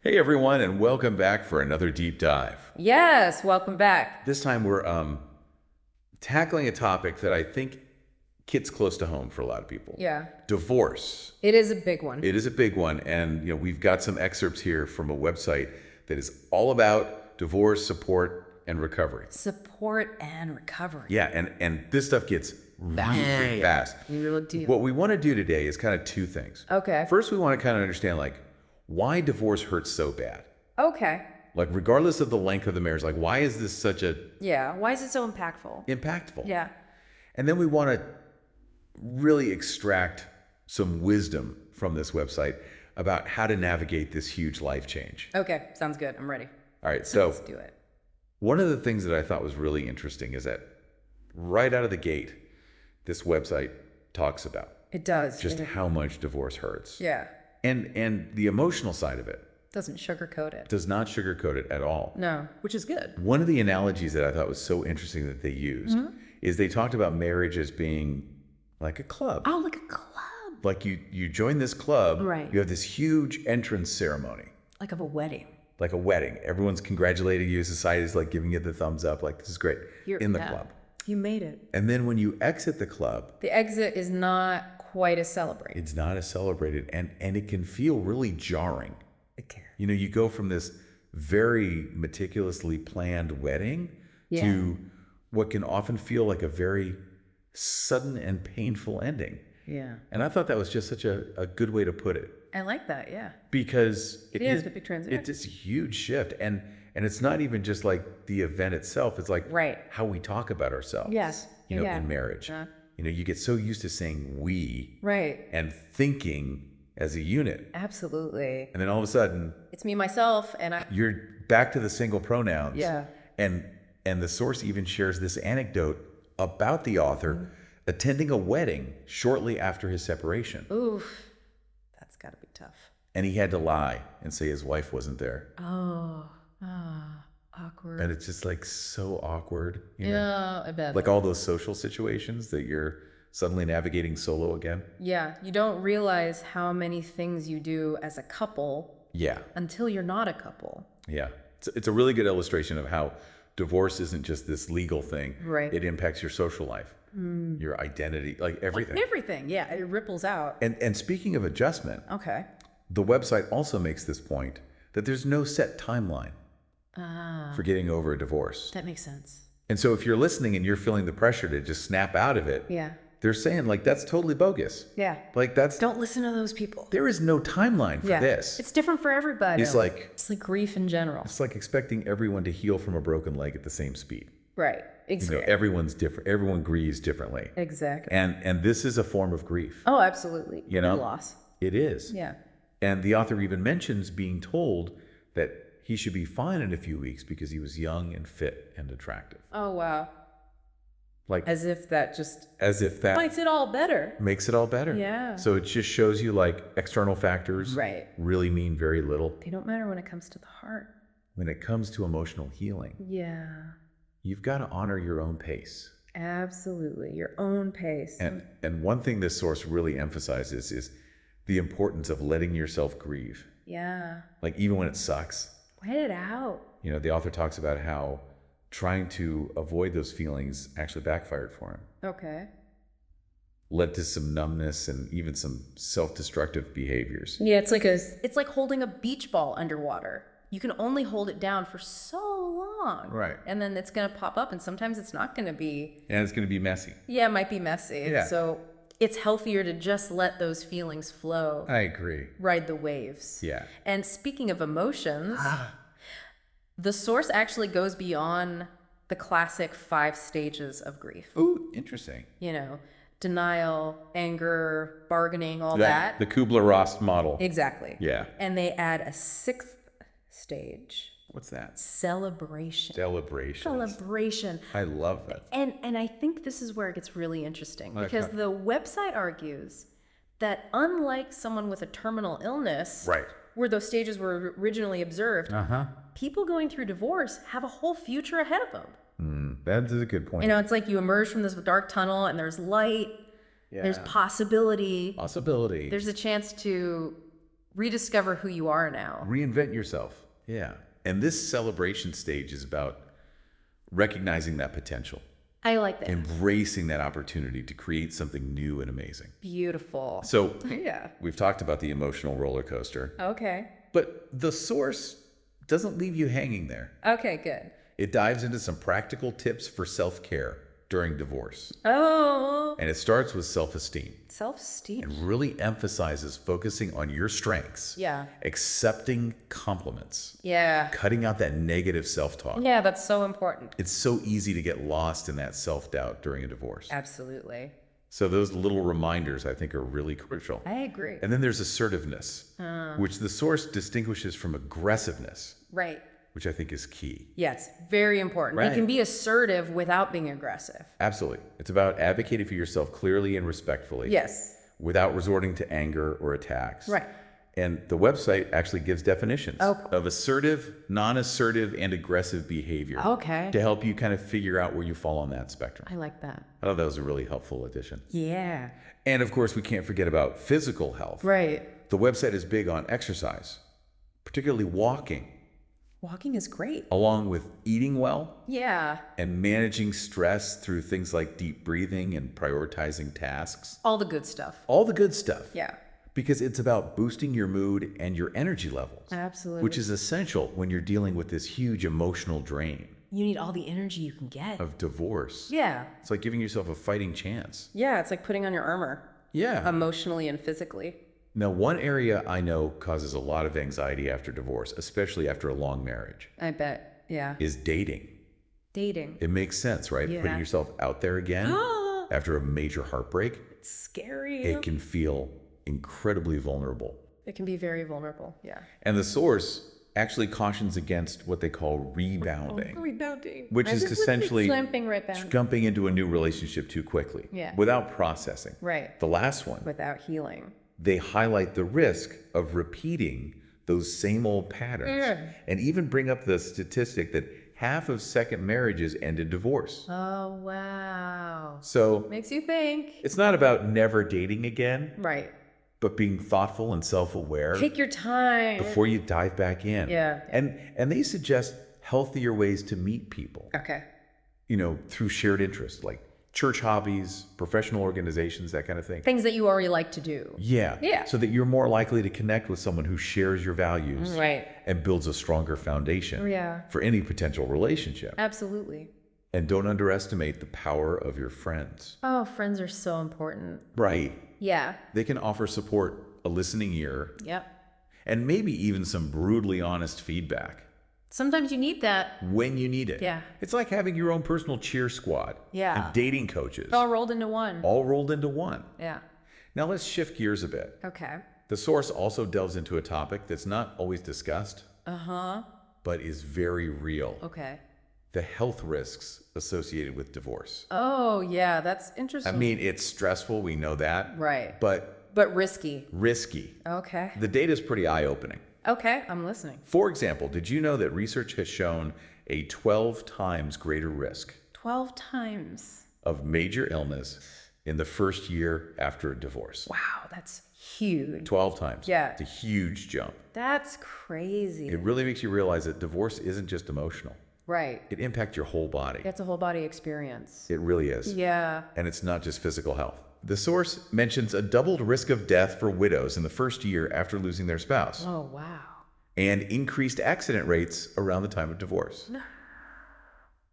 Hey everyone, and welcome back for another deep dive. Yes, welcome back. This time we're tackling a topic that I think hits close to home for a lot of people. Yeah, Divorce. it is a big one. It is a big one, and we've got some excerpts here from a website that is all about divorce support and recovery. Support and recovery. Yeah, and this stuff gets really fast. Real deal. What we want to do today is kind of two things. Okay. First, we want to kind of understand why divorce hurts so bad. Okay. Like regardless of the length of the marriage, like why is this such a Yeah. Why is it so impactful? impactful? Yeah. And then we want to really extract some wisdom from this website about how to navigate this huge life change. Okay. Sounds good. I'm ready. All right, so Let's do it. one of the things that I thought was really interesting is that right out of the gate, this website talks about It does. just how much divorce hurts. Yeah. And the emotional side of it Doesn't sugarcoat it. does not sugarcoat it at all. No, which is good. One of the analogies that I thought was so interesting that they used is they talked about marriage as being like a club. Oh, like a club. Like you join this club, Right. you have this huge entrance ceremony, Like of a wedding. like a wedding. Everyone's congratulating you. Society's like giving you the thumbs up, like this is great. You're in the yeah. club. You made it. And then when you exit the club, The exit is not quite as celebrated. it's not as celebrated and it can feel really jarring. Okay. You go from this very meticulously planned wedding Yeah. to what can often feel like a very sudden and painful ending. Yeah. And I thought that was just such a good way to put it I like that. Yeah. because It is a big transition. It's a huge shift. And it's not even just like the event itself. It's like Right. how we talk about ourselves. Yes. Yeah. In marriage. Uh. You get so used to saying we Right. and thinking as a unit. Absolutely. And then all of a sudden, It's me, myself, and I. you're back to the single pronouns. Yeah. And the source even shares this anecdote about the author attending a wedding shortly after his separation. Oof. That's got to be tough. And he had to lie and say his wife wasn't there. Oh. Awkward. And it's just like so awkward. Yeah, I bet. Like all those social situations that you're suddenly navigating solo again. Yeah, you don't realize how many things you do as a couple Yeah. until you're not a couple. Yeah. It's a really good illustration of how divorce isn't just this legal thing. Right. It impacts your social life, your identity, like everything. Everything. Yeah, it ripples out. And speaking of adjustment, Okay. the website also makes this point that there's no set timeline for getting over a divorce. That makes sense. And so if you're listening and you're feeling the pressure to just snap out of it, Yeah. they're saying like that's totally bogus. Yeah. Like Don't listen to those people. there is no timeline for Yeah. this. It's different for everybody. It's like grief in general. it's like expecting everyone to heal from a broken leg at the same speed. Right. Exactly. Everyone's different. Everyone grieves differently. Exactly. And this is a form of grief. Oh, absolutely. You know? Loss. It is. Yeah. And the author even mentions being told that he should be fine in a few weeks because he was young and fit and attractive. Oh, wow. Like As if that just as if that makes it all better. makes it all better. Yeah. So it just shows you like external factors Right. really mean very little. They don't matter when it comes to the heart. When it comes to emotional healing, Yeah. you've got to honor your own pace. Absolutely. Your own pace. And one thing this source really emphasizes is the importance of letting yourself grieve. Yeah. Like even when it sucks. Let it out. The author talks about how trying to avoid those feelings actually backfired for him. Okay. Led to some numbness and even some self-destructive behaviors. Yeah, it's like holding a beach ball underwater. You can only hold it down for so long. Right. And then it's going to pop up, and sometimes it's not going to be. And it's going to be messy. Yeah, it might be messy. Yeah. So it's healthier to just let those feelings flow. I agree. Ride the waves. Yeah. And speaking of emotions, the source actually goes beyond the classic 5 stages of grief. Ooh, interesting. Denial, anger, bargaining, all that. The Kubler-Ross model. Exactly. Yeah. And they add a 6th stage, What's that? celebration. Celebration. Celebration. I love that. And I think this is where it gets really interesting Okay. because the website argues that unlike someone with a terminal illness, Right. where those stages were originally observed, people going through divorce have a whole future ahead of them. That is a good point. It's like you emerge from this dark tunnel and there's light, there's possibility, Possibility. there's a chance to Rediscover who you are now. Reinvent yourself. Yeah. And this celebration stage is about recognizing that potential, I like that. embracing that opportunity to create something new and amazing. Beautiful. So Yeah. we've talked about the emotional roller coaster, Okay. but the source doesn't leave you hanging there. Okay, good. It dives into some practical tips for self-care during divorce. Oh, And it starts with self-esteem. self-esteem. It really emphasizes focusing on your strengths, Yeah. accepting compliments, Yeah. cutting out that negative self-talk. Yeah, that's so important. It's so easy to get lost in that self-doubt during a divorce. Absolutely. So those little reminders, I think, are really crucial. I agree. And then there's assertiveness, which the source distinguishes from aggressiveness, Right. which I think is key. Yes, very important. Right. You can be assertive without being aggressive. Absolutely. It's about advocating for yourself clearly and respectfully Yes. without resorting to anger or attacks. Right. And the website actually gives definitions Oh. of assertive, non-assertive, and aggressive behavior Okay. to help you kind of figure out where you fall on that spectrum. I like that. I thought that was a really helpful addition. Yeah. And of course, we can't forget about physical health. Right. The website is big on exercise, particularly walking, Walking is great. along with eating well Yeah. and managing stress through things like deep breathing and prioritizing tasks. All the good stuff. All the good stuff. Yeah. Because it's about boosting your mood and your energy levels. Absolutely. Which is essential when you're dealing with this huge emotional drain You need all the energy you can get. of divorce. Yeah. It's like giving yourself a fighting chance. Yeah, it's like putting on your armor, Yeah. emotionally and physically. Now, one area I know causes a lot of anxiety after divorce, especially after a long marriage, I bet. Yeah. is dating. Dating. It makes sense, right? Yeah. Putting yourself out there again after a major heartbreak, It's scary. it can feel incredibly vulnerable. It can be very vulnerable. Yeah. And the source actually cautions against what they call rebounding, Rebounding. which is essentially Slumping right back. jumping into a new relationship too quickly Yeah. without processing. Right. The last one, Without healing. they highlight the risk of repeating those same old patterns and even bring up the statistic that half of second marriages end in divorce. Oh, wow. So Makes you think. it's not about never dating again, Right. but being thoughtful and self-aware Take your time. before you dive back in. Yeah. And they suggest healthier ways to meet people, Okay. through shared interests like church hobbies, professional organizations, that kind of thing. Things that you already like to do. Yeah. Yeah. So that you're more likely to connect with someone who shares your values Right. and builds a stronger foundation Yeah. for any potential relationship. Absolutely. And don't underestimate the power of your friends. Oh, friends are so important. Right. Yeah. They can offer support, a listening ear, Yep. and maybe even some brutally honest feedback Sometimes you need that. when you need it. Yeah. It's like having your own personal cheer squad Yeah. and dating coaches All rolled into one. all rolled into one. Yeah. Now let's shift gears a bit. Okay. The source also delves into a topic that's not always discussed, but is very real. Okay. The health risks associated with divorce. Oh, yeah. That's I interesting. mean, it's stressful, we know that, Right. but But risky. risky. Okay. The data is pretty eye-opening. Okay. I'm listening. For example, did you know that research has shown a 12 times greater risk 12 times. of major illness in the first year after a divorce? Wow. That's huge. 12 times. Yeah. It's a huge jump. That's crazy. It really makes you realize that divorce isn't just emotional. Right. It impacts your whole body. It's a whole body experience. It really is. Yeah. And it's not just physical health. The source mentions a doubled risk of death for widows in the first year after losing their spouse, Oh, wow. and increased accident rates around the time of divorce.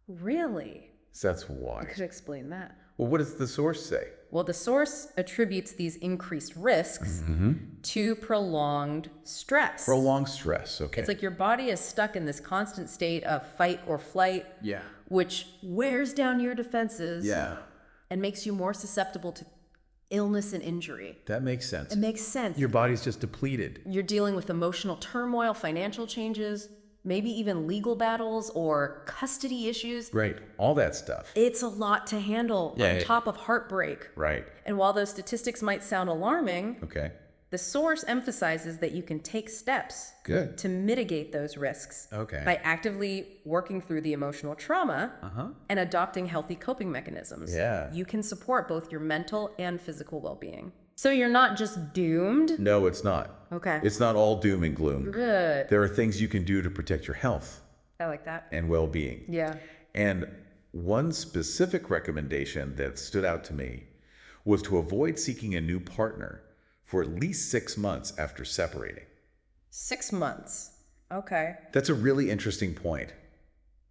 Really? So that's I why. could explain that. Well, what does the source say? Well, the source attributes these increased risks to prolonged stress. Prolonged stress. Okay. It's like your body is stuck in this constant state of fight or flight, yeah. which wears down your defenses Yeah. and makes you more susceptible to illness and injury. That makes sense. It makes sense. Your body's just depleted. You're dealing with emotional turmoil, financial changes, maybe even legal battles or custody issues. Right. All that stuff. It's a lot to handle Yeah, on yeah. top of heartbreak. Right. And while those statistics might sound alarming, Okay. the source emphasizes that you can take steps Good. to mitigate those risks Okay. by actively working through the emotional trauma and adopting healthy coping mechanisms. Yeah. You can support both your mental and physical well-being. So you're not just doomed? No, it's not. Okay. It's not all doom and gloom. Good. There are things you can do to protect your health I like that. and well-being. Yeah. And one specific recommendation that stood out to me was to avoid seeking a new partner for at least 6 months after separating. 6 months. Okay. That's a really interesting point.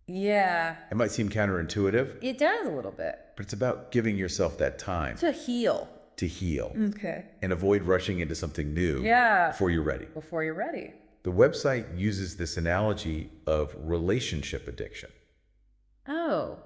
Yeah. It might seem counterintuitive, It does a little bit. but it's about giving yourself that time To heal. to heal Okay. and avoid rushing into something new Yeah. before you're ready. Before you're ready. The website uses this analogy of relationship addiction, Oh,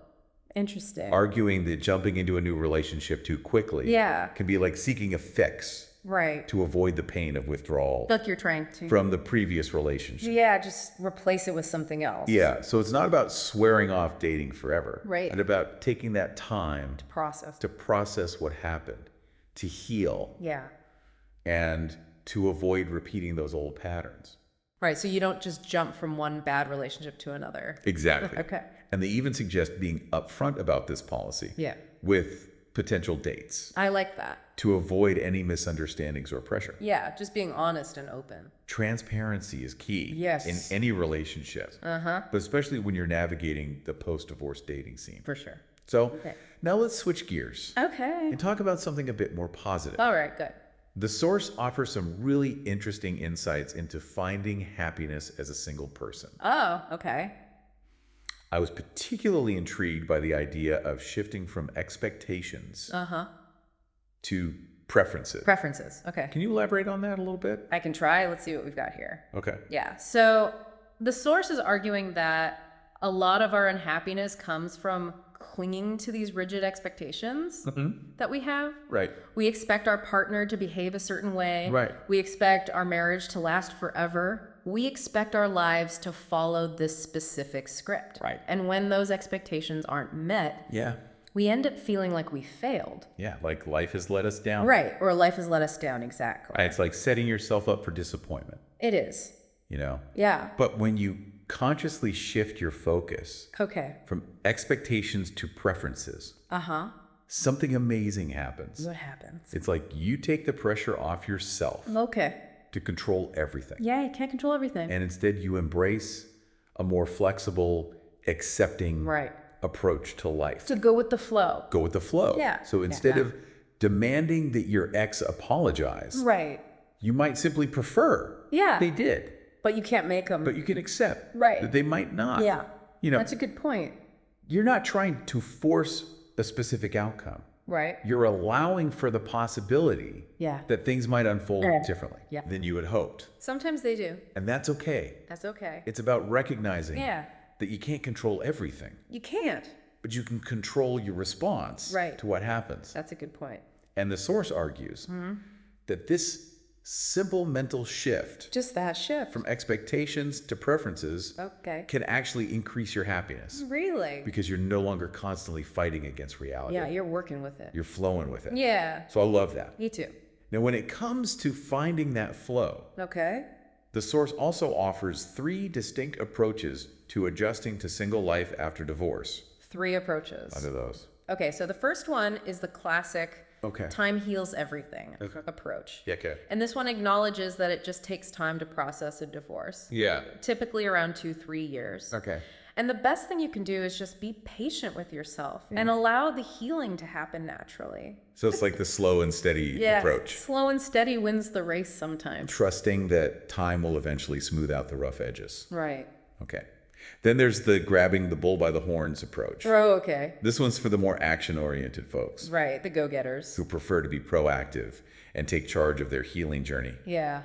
interesting. arguing that jumping into a new relationship too quickly Yeah. can be like seeking a fix Right. to avoid the pain of withdrawal Like you're trying to. from the previous relationship. Yeah, just replace it with something else. Yeah, so it's not about swearing off dating forever. Right. It's about taking that time Process. to process what happened, to heal, Yeah. and to avoid repeating those old patterns. Right. So you don't just jump from one bad relationship to another. Exactly. Okay. And they even suggest being upfront about this policy Yeah. with potential dates I like that. to avoid any misunderstandings or pressure. Yeah. Just being honest and open. Transparency is key Yes. in any relationship, but especially when you're navigating the post-divorce dating scene. For sure. So Okay. now let's switch gears Okay. and talk about something a bit more positive. All right. Good. The source offers some really interesting insights into finding happiness as a single person. Oh, okay. I was particularly intrigued by the idea of shifting from expectations to preferences. Preferences. Okay. Can you elaborate on that a little bit? I can try. Let's see what we've got here. Okay. Yeah. So the source is arguing that a lot of our unhappiness comes from clinging to these rigid expectations that we have. Right. We expect our partner to behave a certain way. Right. We expect our marriage to last forever. We expect our lives to follow this specific script. Right. And when those expectations aren't met, Yeah. we end up feeling like we failed. Yeah. Like life has let us down. Right. Or life has let us down. Exactly. It's like setting yourself up for disappointment, It is. you know? Yeah. But when you consciously shift your focus Okay. from expectations to preferences, something amazing happens. What happens? It's like you take the pressure off yourself Okay. to control everything. Yeah, you can't control everything. And instead you embrace a more flexible, accepting Right. approach to life. To go with the flow. Go with the flow. Yeah. So instead of demanding that your ex apologize, Right. you might simply prefer Yeah. they did. But you can't make them. But you can accept Right. that they might not. Yeah. You know, That's a good point. you're not trying to force a specific outcome. Right. You're allowing for the possibility Yeah. that things might unfold differently Yeah. than you had hoped. Sometimes they do. And that's okay. That's okay. It's about recognizing Yeah. that you can't control everything, You can't. but you can control your response Right. to what happens. That's a good point. And the source argues that this simple mental shift Just that shift. from expectations to preferences Okay. can actually increase your happiness Really? because you're no longer constantly fighting against reality. Yeah, you're working with it. You're flowing with it. Yeah. So I love that. Me too. Now, when it comes to finding that flow, Okay. the source also offers 3 distinct approaches to adjusting to single life after divorce. 3 approaches. What are those? Okay, so the first one is the classic Okay. time heals everything approach. Yeah, okay. And this one acknowledges that it just takes time to process a divorce, Yeah. typically around 2-3 years. Okay. And the best thing you can do is just be patient with yourself and allow the healing to happen naturally. So it's like the slow and steady approach. Slow and steady wins the race sometimes. Trusting that time will eventually smooth out the rough edges. Right. Okay. Then there's the grabbing the bull by the horns approach. Oh, okay. This one's for the more action-oriented folks Right. The go-getters. who prefer to be proactive and take charge of their healing journey. Yeah.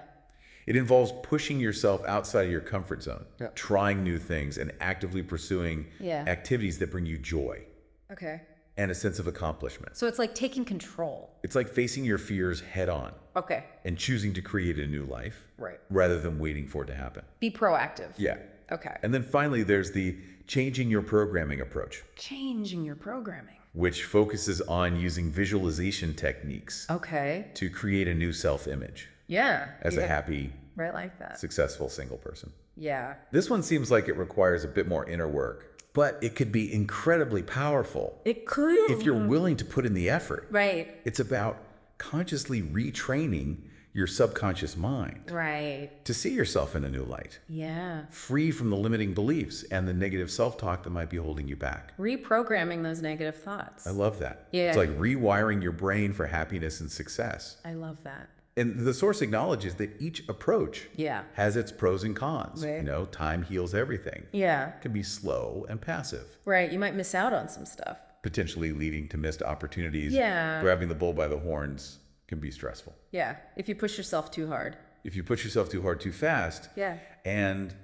It involves pushing yourself outside of your comfort zone, trying new things, and actively pursuing Yeah. activities that bring you joy Okay. and a sense of accomplishment. So it's like taking control. It's like facing your fears head on Okay. and choosing to create a new life Right. rather than waiting for it to happen. Be proactive. Yeah. Okay. And then finally, there's the changing your programming approach, Changing your programming. which focuses on using visualization techniques Okay. to create a new self-image Yeah. as a happy, Right like that. successful single person. Yeah. This one seems like it requires a bit more inner work, but it could be incredibly powerful It could. if you're willing to put in the effort. Right. It's about consciously retraining your subconscious mind Right. to see yourself in a new light, Yeah. free from the limiting beliefs and the negative self-talk that might be holding you back. Reprogramming those negative thoughts. I love that. Yeah. It's like rewiring your brain for happiness and success. I love that. And the source acknowledges that each approach Yeah. has its pros and cons. Right. You know, time heals everything. Yeah. It can be slow and passive, Right. You might miss out on some stuff. potentially leading to missed opportunities. Yeah. Grabbing the bull by the horns can be stressful. Yeah. If you push yourself too hard. If you push yourself too hard, too fast, Yeah. and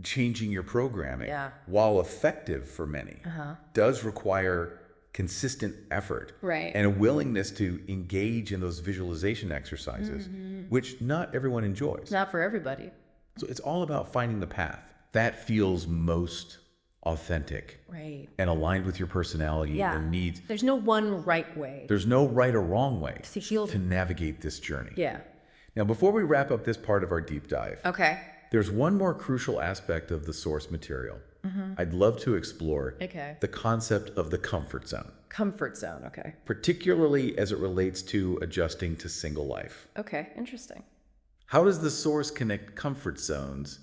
changing your programming, Yeah. while effective for many, does require consistent effort Right. and a willingness to engage in those visualization exercises, which not everyone enjoys. It's not for everybody. So it's all about finding the path that feels most authentic Right. and aligned with your personality Yeah. and needs. There's no one right way There's no right or wrong way to heal. to navigate this journey. Yeah. Now, before we wrap up this part of our deep dive, Okay. there's one more crucial aspect of the source material. I'd love to explore Okay. the concept of the comfort zone, Comfort zone. Okay. particularly as it relates to adjusting to single life. Okay. Interesting. How does the source connect comfort zones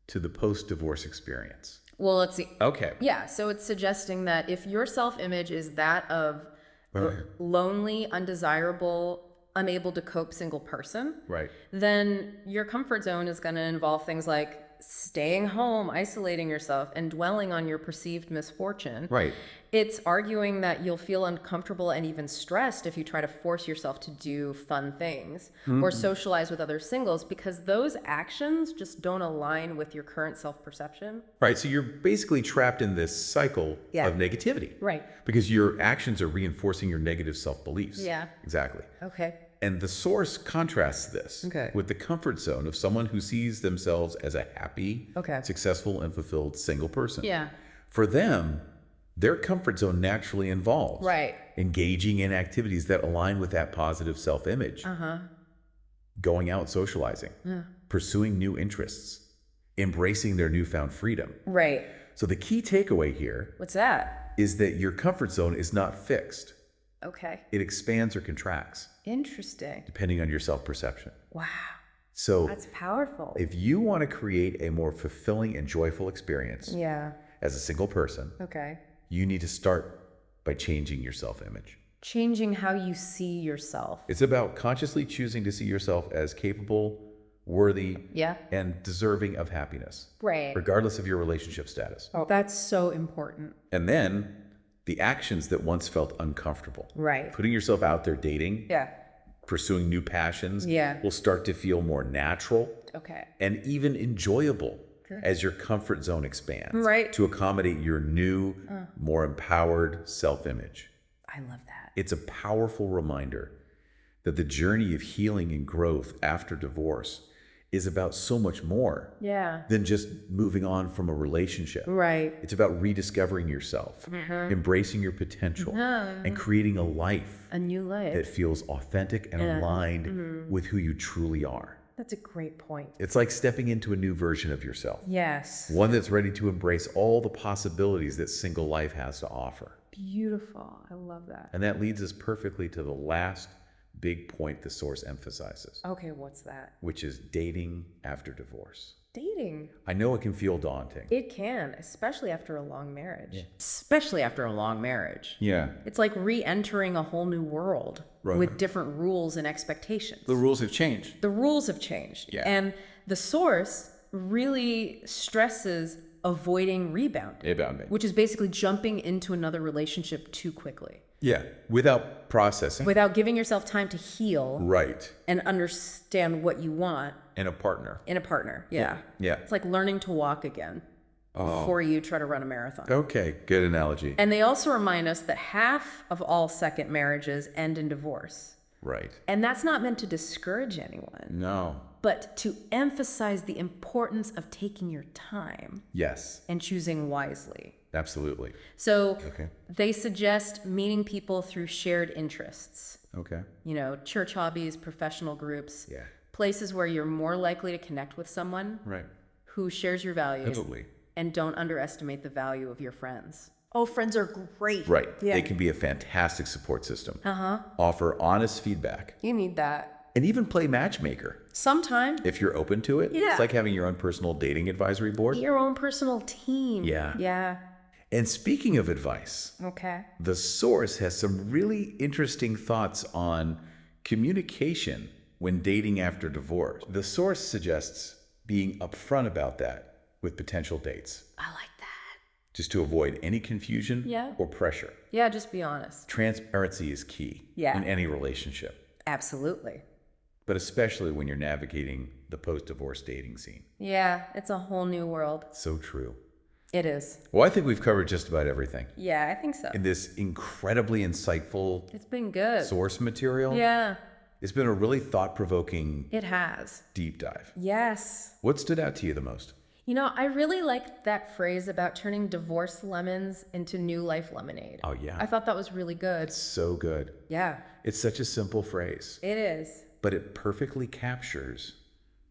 to the post-divorce experience? Well, let's see. Okay. Yeah. So it's suggesting that if your self-image is that of a lonely, undesirable, unable to cope single person, Right. then your comfort zone is going to involve things like staying home, isolating yourself, and dwelling on your perceived misfortune. Right. It's arguing that you'll feel uncomfortable and even stressed if you try to force yourself to do fun things or socialize with other singles, because those actions just don't align with your current self-perception. Right. So you're basically trapped in this cycle Yeah. of negativity. Right. Because your actions are reinforcing your negative self-beliefs. Yeah. Exactly. Okay. And the source contrasts this Okay. with the comfort zone of someone who sees themselves as a happy, Okay. successful, and fulfilled single person. Yeah. For them, their comfort zone naturally involves Right. engaging in activities that align with that positive self-image, going out socializing, pursuing new interests, embracing their newfound freedom. Right. So the key takeaway here What's that? is that your comfort zone is not fixed. Okay. It expands or contracts Interesting. depending on your self-perception. Wow. So That's powerful. if you want to create a more fulfilling and joyful experience Yeah. as a single person, Okay. you need to start by changing your self-image. Changing how you see yourself. It's about consciously choosing to see yourself as capable, worthy, Yeah. and deserving of happiness, Right. regardless of your relationship status. Oh, that's so important. And then the actions that once felt uncomfortable, Right. putting yourself out there dating, Yeah. pursuing new passions, Yeah. will start to feel more natural Okay. and even enjoyable as your comfort zone expands, Right. to accommodate your new, more empowered self-image. I love that. It's a powerful reminder that the journey of healing and growth after divorce is about so much more Yeah. than just moving on from a relationship. Right. It's about rediscovering yourself, embracing your potential, and creating a life A new life. that feels authentic and aligned with who you truly are. That's a great point. It's like stepping into a new version of yourself, Yes. one that's ready to embrace all the possibilities that single life has to offer. Beautiful. I love that. And that leads us perfectly to the last big point the source emphasizes, Okay, what's that? which is dating after divorce. Dating. I know it can feel daunting. It can, especially after a long marriage. Especially after a long marriage. Yeah. It's like re-entering a whole new world Right. with different rules and expectations. The rules have changed. The rules have changed. Yeah. And the source really stresses avoiding rebounding, which is basically jumping into another relationship too quickly Yeah. Without processing. without giving yourself time to heal Right. and understand what you want And a partner. in a partner. Yeah. Yeah. It's like learning to walk again before you try to run a marathon. Okay. Good analogy. And they also remind us that half of all second marriages end in divorce. Right. And that's not meant to discourage anyone, No. but to emphasize the importance of taking your time Yes. and choosing wisely. Absolutely. So Okay. they suggest meeting people through shared interests, Okay. you know, church hobbies, professional groups, Yeah. places where you're more likely to connect with someone Right. who shares your values, Absolutely. and don't underestimate the value of your friends. Oh, friends are great. Right. Yeah. They can be a fantastic support system. Offer honest feedback. You need that. And even play matchmaker Sometime. if you're open to it. Yeah. It's like having your own personal dating advisory board. Your own personal team. Yeah. Yeah. And speaking of advice, Okay. the source has some really interesting thoughts on communication when dating after divorce. The source suggests being upfront about that with potential dates, I like that. just to avoid any confusion Yeah. or pressure. Yeah, just be honest. Transparency is key Yeah. in any relationship, Absolutely. but especially when you're navigating the post-divorce dating scene. Yeah, it's a whole new world. So true. It is. Well, I think we've covered just about everything Yeah, I think so. in this incredibly insightful It's been good. source material. Yeah, It's been a really thought-provoking it has. deep dive. Yes. What stood out to you the most? You know, I really liked that phrase about turning divorce lemons into new life lemonade. Oh, yeah. I thought that was really good. So good. Yeah, It's such a simple phrase, it is. but it perfectly captures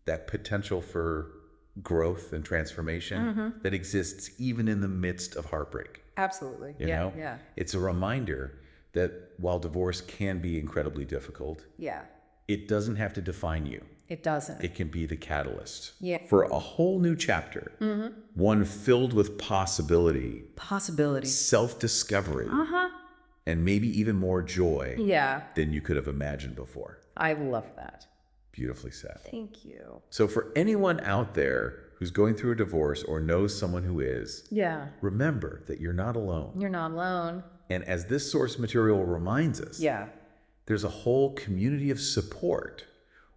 that potential for growth and transformation that exists even in the midst of heartbreak. Absolutely. You yeah, know? yeah. It's a reminder that while divorce can be incredibly difficult, Yeah, it doesn't have to define you. it doesn't. It can be the catalyst Yeah. for a whole new chapter, one filled with possibility, Possibility. self-discovery, and maybe even more joy Yeah, than you could have imagined before. I love that. Beautifully said. Thank you. So for anyone out there who's going through a divorce or knows someone who is, Yeah, remember that you're not alone. you're not alone. And as this source material reminds us, Yeah, there's a whole community of support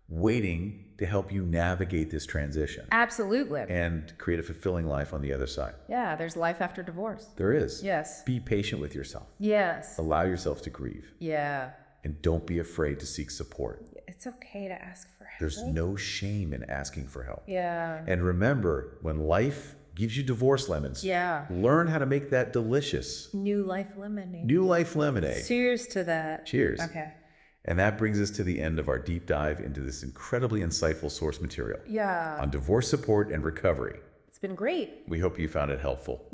waiting to help you navigate this transition absolutely. and create a fulfilling life on the other side. Yeah, there's life after divorce. There is. Yes. Be patient with yourself. Yes. Allow yourself to grieve. Yeah. And don't be afraid to seek support. It's okay to ask for help. There's no shame in asking for help. Yeah. And remember, when life gives you divorce lemons, Yeah. learn how to make that delicious New life lemonade. new life lemonade. Cheers to that. Cheers. Okay. And that brings us to the end of our deep dive into this incredibly insightful source material Yeah. on divorce support and recovery. It's been great. We hope you found it helpful.